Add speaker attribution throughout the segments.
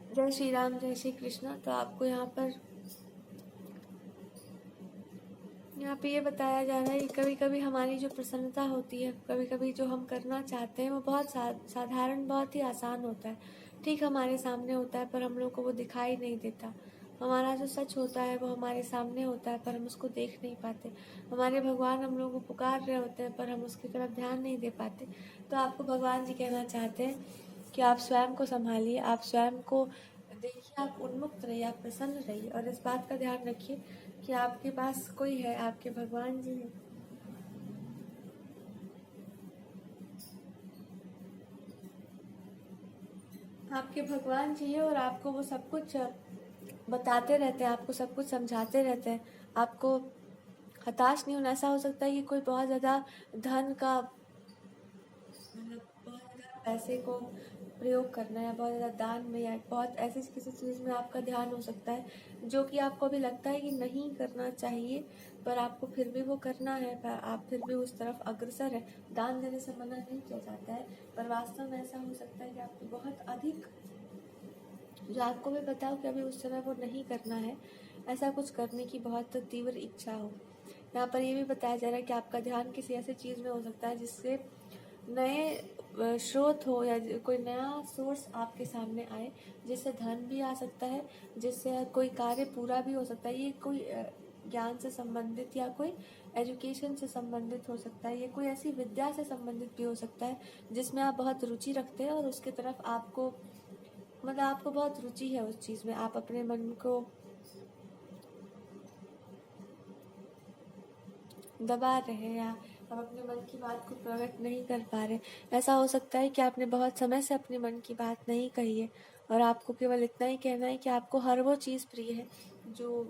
Speaker 1: जय श्री राम, जय श्री कृष्ण। तो आपको यहाँ पे ये बताया जा रहा है कि कभी कभी हमारी जो प्रसन्नता होती है, कभी कभी जो हम करना चाहते हैं वो बहुत साधारण, बहुत ही आसान होता है, ठीक हमारे सामने होता है, पर हम लोग को वो दिखाई नहीं देता। हमारा जो सच होता है वो हमारे सामने होता है, पर हम उसको देख नहीं पाते। हमारे भगवान हम लोग को पुकार रहे होते हैं, पर हम उसकी तरफ ध्यान नहीं दे पाते। तो आपको भगवान जी कहना चाहते हैं कि आप स्वयं को संभालिए, आप स्वयं को देखिए, आप उन्मुक्त रहिए, आप प्रसन्न रहिए, और इस बात का ध्यान रखिए कि आपके पास कोई है, आपके भगवान जी हैं। आपके भगवान जी हैं और आपको वो सब कुछ बताते रहते हैं, आपको सब कुछ समझाते रहते हैं। आपको हताश नहीं होना। ऐसा हो सकता है कि कोई बहुत ज़्यादा धन का, मतलब बहुत ज़्यादा पैसे को प्रयोग करना, या बहुत ज़्यादा दान में, या बहुत ऐसी किसी चीज़ में आपका ध्यान हो सकता है जो कि आपको भी लगता है कि नहीं करना चाहिए, पर आपको फिर भी वो करना है, पर आप फिर भी उस तरफ अग्रसर है। दान देने से मना नहीं किया जाता है, पर वास्तव में ऐसा हो सकता है कि आपको बहुत अधिक, जो आपको भी पता हो कि अभी उस समय वो नहीं करना है, ऐसा कुछ करने की बहुत तीव्र इच्छा हो। यहाँ पर ये भी बताया जा रहा है कि आपका ध्यान किसी ऐसी चीज़ में हो सकता है जिससे नए स्रोत हो, या कोई नया सोर्स आपके सामने आए, जिससे धन भी आ सकता है, जिससे कोई कार्य पूरा भी हो सकता है। ये कोई ज्ञान से संबंधित या कोई एजुकेशन से संबंधित हो सकता है, ये कोई ऐसी विद्या से संबंधित भी हो सकता है जिसमें आप बहुत रुचि रखते हैं, और उसके तरफ आपको, मतलब आपको बहुत रुचि है उस चीज़ में, आप अपने मन को दबा रहे हैं, या आप अपने मन की बात को प्रकट नहीं कर पा रहे। ऐसा हो सकता है कि आपने बहुत समय से अपने मन की बात नहीं कही है, और आपको केवल इतना ही कहना है कि आपको हर वो चीज़ प्रिय है जो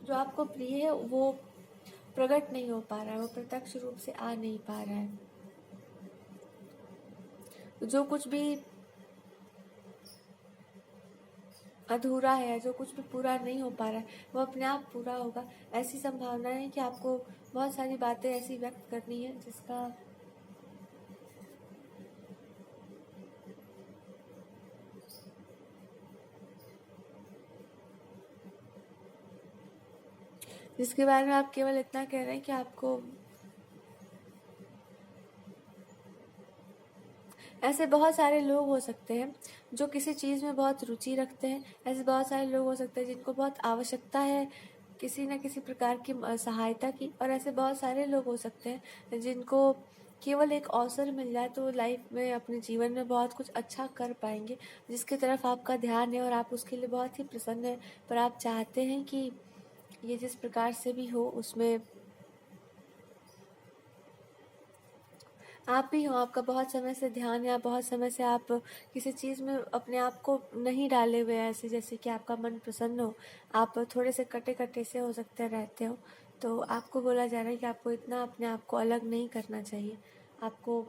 Speaker 1: जो आपको प्रिय है, वो प्रकट नहीं हो पा रहा है, वो प्रत्यक्ष रूप से आ नहीं पा रहा है। जो कुछ भी अधूरा है, जो कुछ भी पूरा नहीं हो पा रहा है, वो अपने आप पूरा होगा। ऐसी संभावना है कि आपको बहुत सारी बातें ऐसी व्यक्त करनी है जिसके बारे में आप केवल इतना कह रहे हैं कि आपको, ऐसे बहुत सारे लोग हो सकते हैं जो किसी चीज़ में बहुत रुचि रखते हैं। ऐसे बहुत सारे लोग हो सकते हैं जिनको बहुत आवश्यकता है किसी न किसी प्रकार की सहायता की, और ऐसे बहुत सारे लोग हो सकते हैं जिनको केवल एक अवसर मिल जाए तो लाइफ में, अपने जीवन में बहुत कुछ अच्छा कर पाएंगे, जिसकी तरफ आपका ध्यान है और आप उसके लिए बहुत ही प्रसन्न हैं। पर आप चाहते हैं कि ये जिस प्रकार से भी हो, उसमें आप भी हो, आपका बहुत समय से ध्यान, या बहुत समय से आप किसी चीज़ में अपने आप को नहीं डाले हुए ऐसे, जैसे कि आपका मन प्रसन्न हो, आप थोड़े से कटे कटे से हो सकते रहते हो। तो आपको बोला जा रहा है कि आपको इतना अपने आप को अलग नहीं करना चाहिए। आपको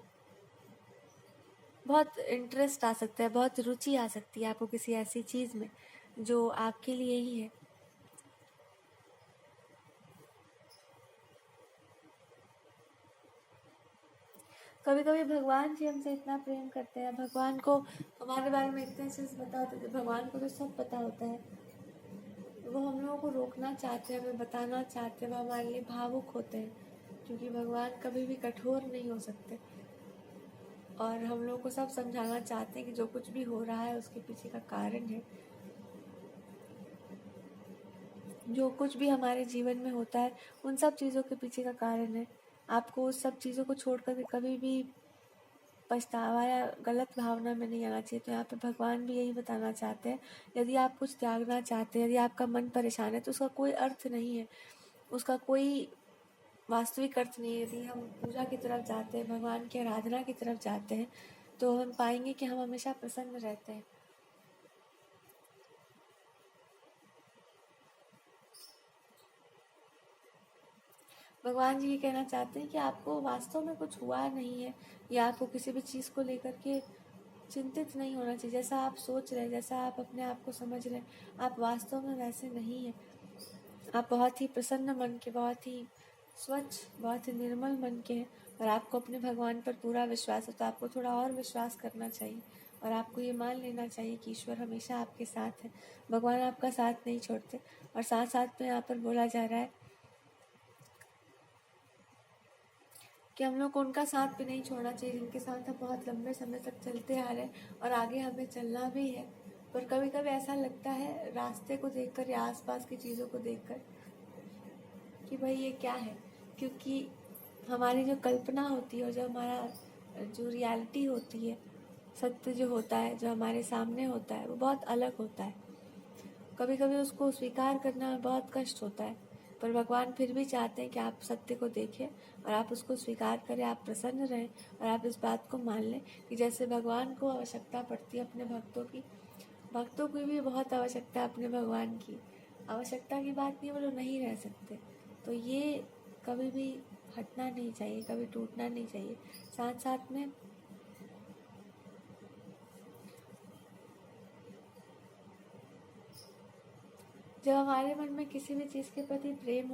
Speaker 1: बहुत इंटरेस्ट आ सकता है, बहुत रुचि आ सकती है आपको किसी ऐसी चीज़ में जो आपके लिए ही है। कभी कभी भगवान जी हमसे इतना प्रेम करते हैं, भगवान को हमारे बारे में इतने चीज़ पता होते हैं, भगवान को तो सब पता होता है, वो हम लोगों को रोकना चाहते हैं, हमें बताना चाहते हैं, वो हमारे लिए भावुक होते हैं, क्योंकि भगवान कभी भी कठोर नहीं हो सकते, और हम लोगों को सब समझाना चाहते हैं कि जो कुछ भी हो रहा है उसके पीछे का कारण है। जो कुछ भी हमारे जीवन में होता है उन सब चीज़ों के पीछे का कारण है। आपको उस सब चीज़ों को छोड़कर कभी भी पछतावा या गलत भावना में नहीं आना चाहिए। तो यहाँ पे भगवान भी यही बताना चाहते हैं, यदि आप कुछ त्यागना चाहते हैं, यदि आपका मन परेशान है, तो उसका कोई अर्थ नहीं है, उसका कोई वास्तविक अर्थ नहीं है। यदि हम पूजा की तरफ जाते हैं, भगवान की आराधना की तरफ जाते हैं, तो हम पाएंगे कि हम हमेशा प्रसन्न रहते हैं। भगवान जी ये कहना चाहते हैं कि आपको वास्तव में कुछ हुआ नहीं है, या आपको किसी भी चीज़ को लेकर के चिंतित नहीं होना चाहिए। जैसा आप सोच रहे हैं, जैसा आप अपने आप को समझ रहे हैं, आप वास्तव में वैसे नहीं हैं। आप बहुत ही प्रसन्न मन के, बहुत ही स्वच्छ, बहुत ही निर्मल मन के हैं, और आपको अपने भगवान पर पूरा विश्वास है। तो आपको थोड़ा और विश्वास करना चाहिए, और आपको ये मान लेना चाहिए कि ईश्वर हमेशा आपके साथ है, भगवान आपका साथ नहीं छोड़ते। और साथ साथ में यहाँ पर बोला जा रहा है कि हम लोग को उनका साथ भी नहीं छोड़ना चाहिए जिनके साथ हम बहुत लंबे समय तक चलते आ रहे हैं और आगे हमें चलना भी है। पर कभी कभी ऐसा लगता है रास्ते को देखकर या आसपास की चीज़ों को देखकर कि भाई ये क्या है, क्योंकि हमारी जो कल्पना होती है और जो हमारा जो रियलिटी होती है, सत्य जो होता है, जो हमारे सामने होता है, वो बहुत अलग होता है। कभी कभी उसको स्वीकार करना में बहुत कष्ट होता है, पर भगवान फिर भी चाहते हैं कि आप सत्य को देखें और आप उसको स्वीकार करें, आप प्रसन्न रहें और आप इस बात को मान लें कि जैसे भगवान को आवश्यकता पड़ती है अपने भक्तों की, भक्तों की भी बहुत आवश्यकता है अपने भगवान की। आवश्यकता की बात नहीं, वो लोग नहीं रह सकते। तो ये कभी भी हटना नहीं चाहिए, कभी टूटना नहीं चाहिए। साथ साथ में जब हमारे मन में किसी भी चीज़ के प्रति प्रेम हो